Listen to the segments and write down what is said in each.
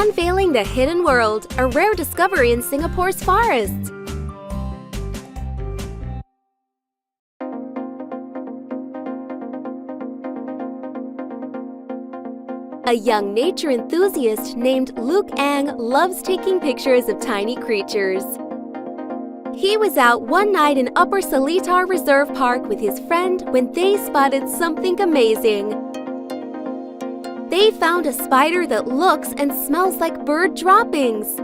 Unveiling the Hidden World, a rare discovery in Singapore's forests. A young nature enthusiast named Luke Ang loves taking pictures of tiny creatures. He was out one night in Upper Seletar Reserve Park with his friend when they spotted something amazing. They found a spider that looks and smells like bird droppings.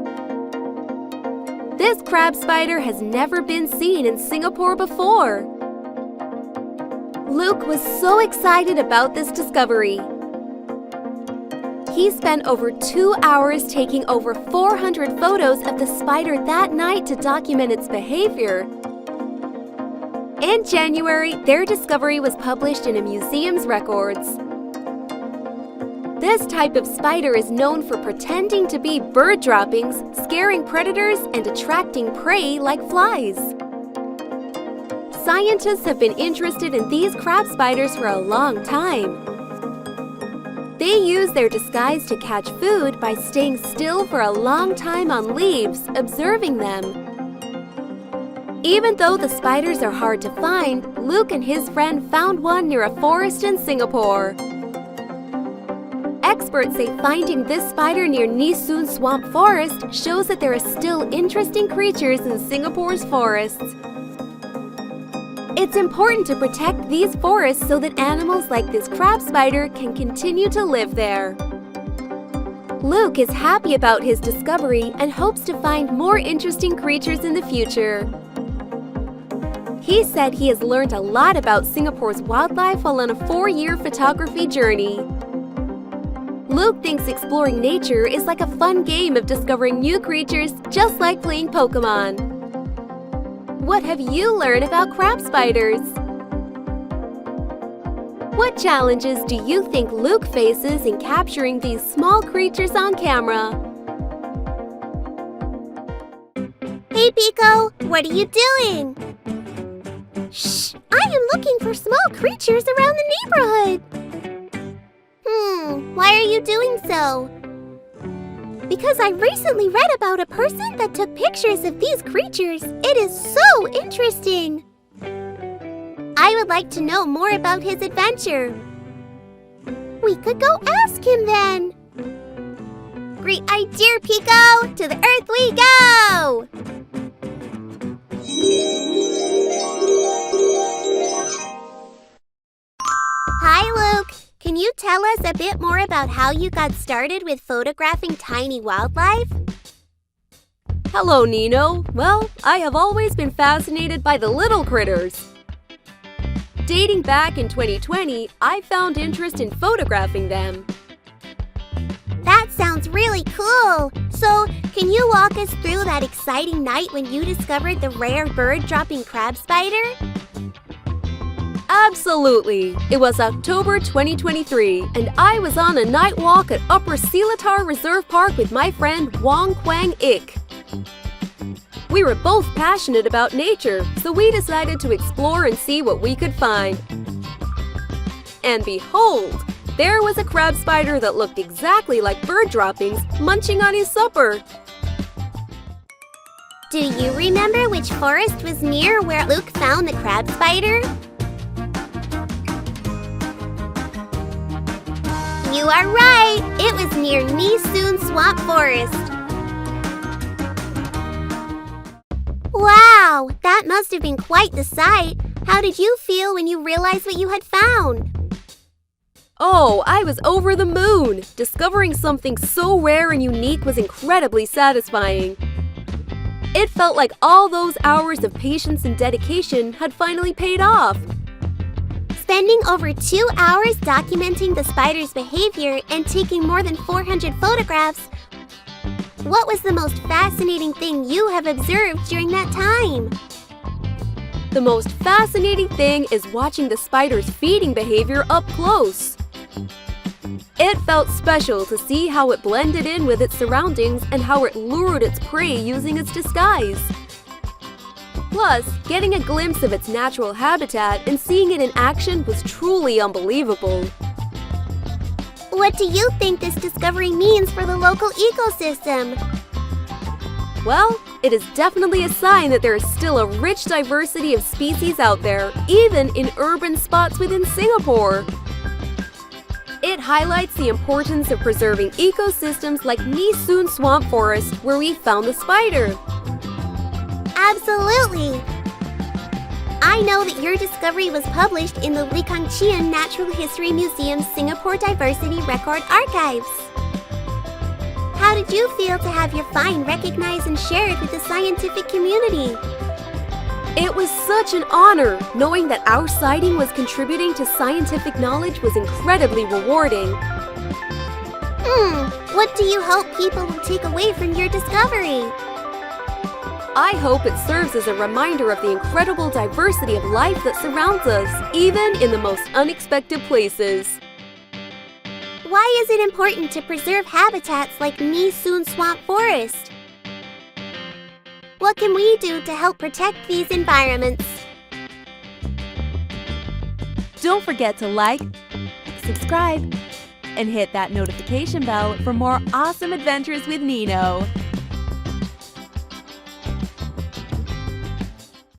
This crab spider has never been seen in Singapore before. Luke was so excited about this discovery. He spent over 2 hours taking over 400 photos of the spider that night to document its behavior. In January, their discovery was published in a museum's records. This type of spider is known for pretending to be bird droppings, scaring predators, and attracting prey like flies. Scientists have been interested in these crab spiders for a long time. They use their disguise to catch food by staying still for a long time on leaves, observing them. Even though the spiders are hard to find, Luke and his friend found one near a forest in Singapore. Experts say finding this spider near Nee Soon Swamp Forest shows that there are still interesting creatures in Singapore's forests. It's important to protect these forests so that animals like this crab spider can continue to live there. Luke is happy about his discovery and hopes to find more interesting creatures in the future. He said he has learned a lot about Singapore's wildlife while on a 4-year photography journey. Luke thinks exploring nature is like a fun game of discovering new creatures, just like playing Pokemon. What have you learned about crab spiders? What challenges do you think Luke faces in capturing these small creatures on camera? Hey Pico, what are you doing? Shh! I am looking for small creatures around the neighborhood. Why are you doing so? Because I recently read about a person that took pictures of these creatures. It is so interesting. I would like to know more about his adventure. We could go ask him then. Great idea, Pico! To the earth we go! Hi, Luke. Can you tell us a bit more about how you got started with photographing tiny wildlife? Hello, Nino. Well, I have always been fascinated by the little critters. Dating back in 2020, I found interest in photographing them. That sounds really cool! So, can you walk us through that exciting night when you discovered the rare bird-dropping crab spider? Absolutely! It was October 2023, and I was on a night walk at Upper Seletar Reserve Park with my friend Wong Quang Ik. We were both passionate about nature, so we decided to explore and see what we could find. And behold, there was a crab spider that looked exactly like bird droppings munching on his supper. Do you remember which forest was near where Luke found the crab spider? You are right! It was near Nee Soon Swamp Forest. Wow! That must have been quite the sight. How did you feel when you realized what you had found? Oh, I was over the moon! Discovering something so rare and unique was incredibly satisfying. It felt like all those hours of patience and dedication had finally paid off. Spending over 2 hours documenting the spider's behavior and taking more than 400 photographs, what was the most fascinating thing you have observed during that time? The most fascinating thing is watching the spider's feeding behavior up close. It felt special to see how it blended in with its surroundings and how it lured its prey using its disguise. Plus, getting a glimpse of its natural habitat and seeing it in action was truly unbelievable. What do you think this discovery means for the local ecosystem? Well, it is definitely a sign that there is still a rich diversity of species out there, even in urban spots within Singapore. It highlights the importance of preserving ecosystems like Nee Soon Swamp Forest, where we found the spider. Absolutely! I know that your discovery was published in the Lee Kang Chian Natural History Museum's Singapore Diversity Record Archives. How did you feel to have your find recognized and shared with the scientific community? It was such an honor. Knowing that our sighting was contributing to scientific knowledge was incredibly rewarding. What do you hope people will take away from your discovery? I hope it serves as a reminder of the incredible diversity of life that surrounds us, even in the most unexpected places. Why is it important to preserve habitats like Nee Soon Swamp Forest? What can we do to help protect these environments? Don't forget to like, subscribe, and hit that notification bell for more awesome adventures with Nino.